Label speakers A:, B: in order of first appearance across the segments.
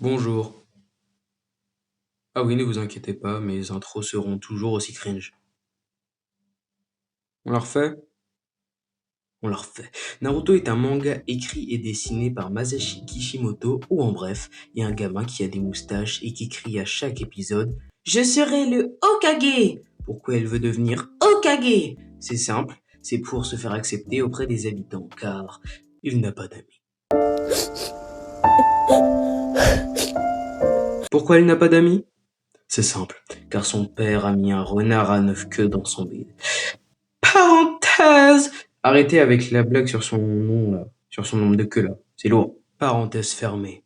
A: Bonjour. Ah oui, ne vous inquiétez pas, mes intros seront toujours aussi cringe. On la refait? On la refait. Naruto est un manga écrit et dessiné par Masashi Kishimoto, ou en bref, il y a un gamin qui a des moustaches et qui crie à chaque épisode Je serai le Hokage! Pourquoi elle veut devenir Hokage? C'est simple, c'est pour se faire accepter auprès des habitants, car il n'a pas d'amis. Pourquoi il n'a pas d'amis? C'est simple, car son père a mis un renard à 9 queues dans son bide. Parenthèse! Arrêtez avec la blague sur son nom là, sur son nombre de queues là. C'est lourd. Parenthèse fermée.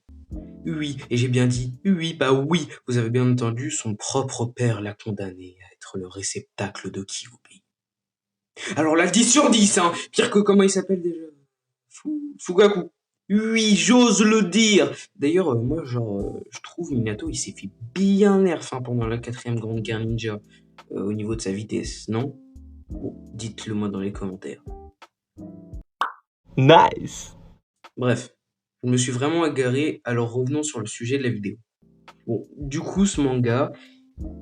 A: Oui, et j'ai bien dit oui, bah oui, vous avez bien entendu, son propre père l'a condamné à être le réceptacle de Kyuubi. Alors là, 10 sur 10, hein! Pire que comment il s'appelle déjà? Fugaku. Oui, j'ose le dire! D'ailleurs, moi, je trouve Minato, il s'est fait bien nerf hein, pendant la 4ème Grande Guerre Ninja, au niveau de sa vitesse, non? Bon, dites-le moi dans les commentaires.
B: Nice.
A: Bref, je me suis vraiment égaré, alors revenons sur le sujet de la vidéo. Bon, du coup, ce manga,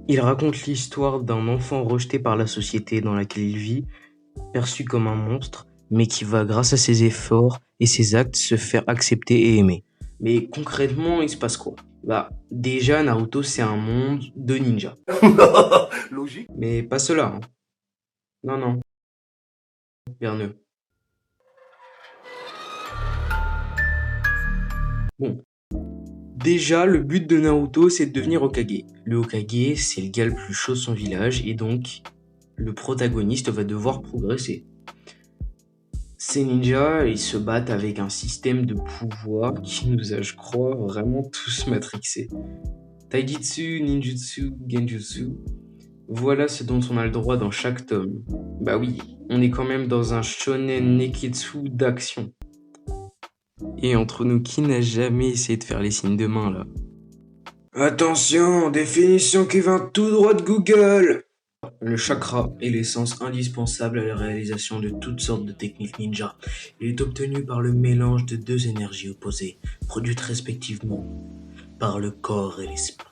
A: il raconte l'histoire d'un enfant rejeté par la société dans laquelle il vit, perçu comme un monstre, mais qui va, grâce à ses efforts et ses actes, se faire accepter et aimer. Mais concrètement, il se passe quoi? Bah, déjà, Naruto, c'est un monde de ninjas.
B: Logique.
A: Mais pas cela, hein. Non, non. Verneux. Bon. Déjà, le but de Naruto, c'est de devenir Hokage. Le Hokage, c'est le gars le plus chaud de son village, et donc, le protagoniste va devoir progresser. Ces ninjas, ils se battent avec un système de pouvoir qui nous a, je crois, vraiment tous matrixés. Taijutsu, ninjutsu, genjutsu, voilà ce dont on a le droit dans chaque tome. Bah oui, on est quand même dans un shonen neketsu d'action. Et entre nous, qui n'a jamais essayé de faire les signes de main là? Attention, définition qui vient tout droit de Google! Le chakra est l'essence indispensable à la réalisation de toutes sortes de techniques ninja. Il est obtenu par le mélange de deux énergies opposées, produites respectivement par le corps et l'esprit.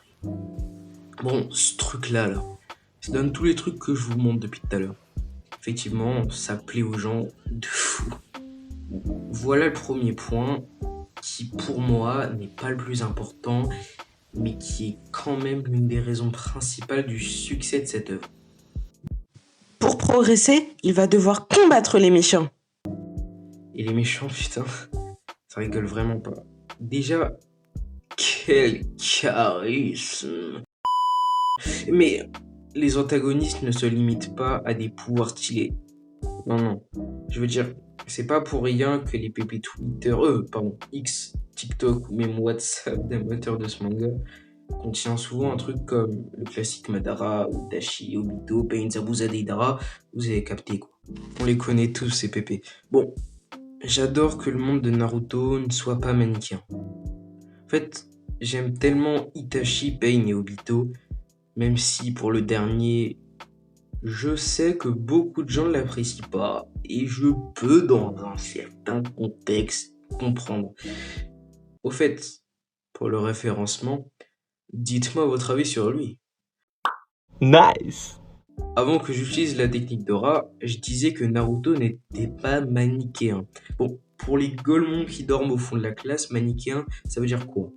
A: Bon, ce truc-là, ça donne tous les trucs que je vous montre depuis tout à l'heure. Effectivement, ça plaît aux gens de fou. Voilà le premier point qui, pour moi, n'est pas le plus important, mais qui est quand même l'une des raisons principales du succès de cette œuvre.
C: Pour progresser, il va devoir combattre les méchants.
A: Et les méchants, putain, ça rigole vraiment pas. Déjà, quel charisme! Mais les antagonistes ne se limitent pas à des pouvoirs stylés. Non, non. Je veux dire, c'est pas pour rien que les pépés Twitter, X, TikTok ou même WhatsApp d'amateurs de ce manga contient souvent un truc comme le classique Madara, Itachi, Obito, Pain, Zabuza, Deidara. Vous avez capté quoi. On les connaît tous ces pépés. Bon, j'adore que le monde de Naruto ne soit pas manichéen. En fait, j'aime tellement Itachi, Pain et Obito, même si pour le dernier, je sais que beaucoup de gens ne l'apprécient pas, et je peux dans un certain contexte comprendre. Au fait, pour le référencement, dites-moi votre avis sur lui.
B: Nice.
A: Avant que j'utilise la technique d'Aura, je disais que Naruto n'était pas manichéen. Bon, pour les golemons qui dorment au fond de la classe, manichéen, ça veut dire quoi?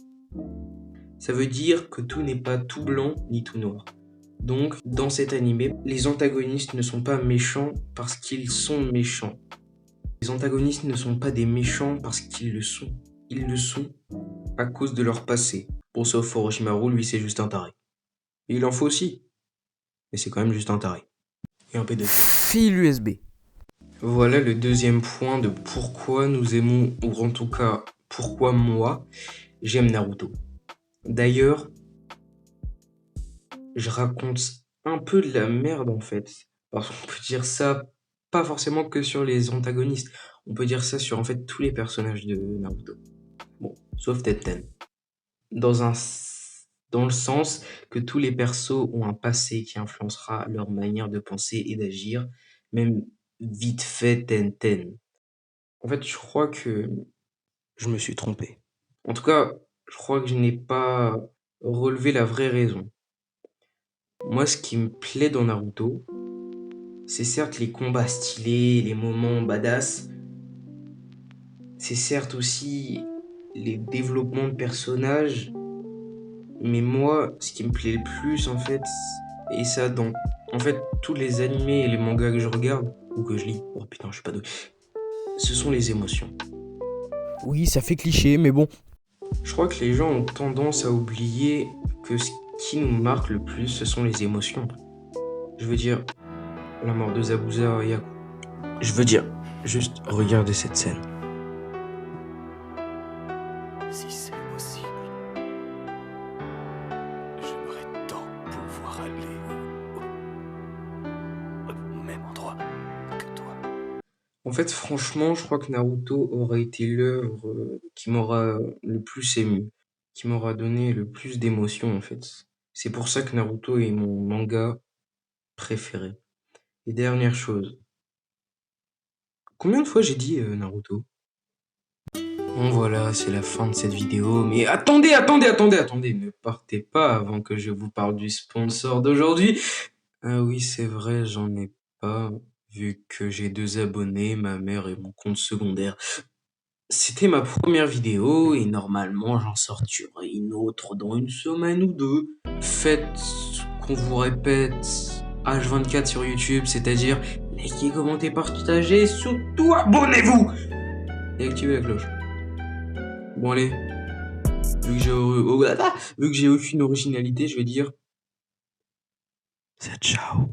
A: Ça veut dire que tout n'est pas tout blanc ni tout noir. Donc, dans cet animé, les antagonistes ne sont pas méchants parce qu'ils sont méchants. Les antagonistes ne sont pas des méchants parce qu'ils le sont. Ils le sont à cause de leur passé. Bon, sauf Orochimaru, lui, c'est juste un taré. Et il en faut aussi. Mais c'est quand même juste un taré. Et un pédophile.
B: Fil USB.
A: Voilà le deuxième point de pourquoi nous aimons, ou en tout cas, pourquoi moi, j'aime Naruto. D'ailleurs, je raconte un peu de la merde en fait. Parce qu'on peut dire ça pas forcément que sur les antagonistes. On peut dire ça sur en fait tous les personnages de Naruto. Bon, sauf Tenten. Dans le sens que tous les persos ont un passé qui influencera leur manière de penser et d'agir, même vite fait Tenten. En fait, je crois que je me suis trompé. En tout cas, je crois que je n'ai pas relevé la vraie raison. Moi, ce qui me plaît dans Naruto, c'est certes les combats stylés, les moments badass, c'est certes aussi les développements de personnages, mais moi, ce qui me plaît le plus, en fait, et ça dans, en fait, tous les animés et les mangas que je regarde, ou que je lis, oh putain, je suis pas doué, ce sont les émotions.
B: Oui, ça fait cliché, mais bon.
A: Je crois que les gens ont tendance à oublier que ce qui nous marque le plus, ce sont les émotions. Je veux dire, la mort de Zabuza, Yaku. Je veux dire, juste regardez cette scène.
D: Si c'est possible, j'aimerais tant pouvoir aller au même endroit que toi.
A: En fait, franchement, je crois que Naruto aurait été l'œuvre qui m'aura le plus ému, qui m'aura donné le plus d'émotions, en fait. C'est pour ça que Naruto est mon manga préféré. Et dernière chose, combien de fois j'ai dit Naruto? Bon voilà, c'est la fin de cette vidéo, mais attendez, ne partez pas avant que je vous parle du sponsor d'aujourd'hui. Ah oui, c'est vrai, j'en ai pas, vu que j'ai 2 abonnés, ma mère et mon compte secondaire. C'était ma première vidéo et normalement j'en sortirai une autre dans une semaine ou deux. Faites ce qu'on vous répète H24 sur YouTube, c'est-à-dire likez, commentez, partagez, et surtout abonnez-vous et activez la cloche. Bon allez, vu que j'ai aucune originalité, je vais dire ciao.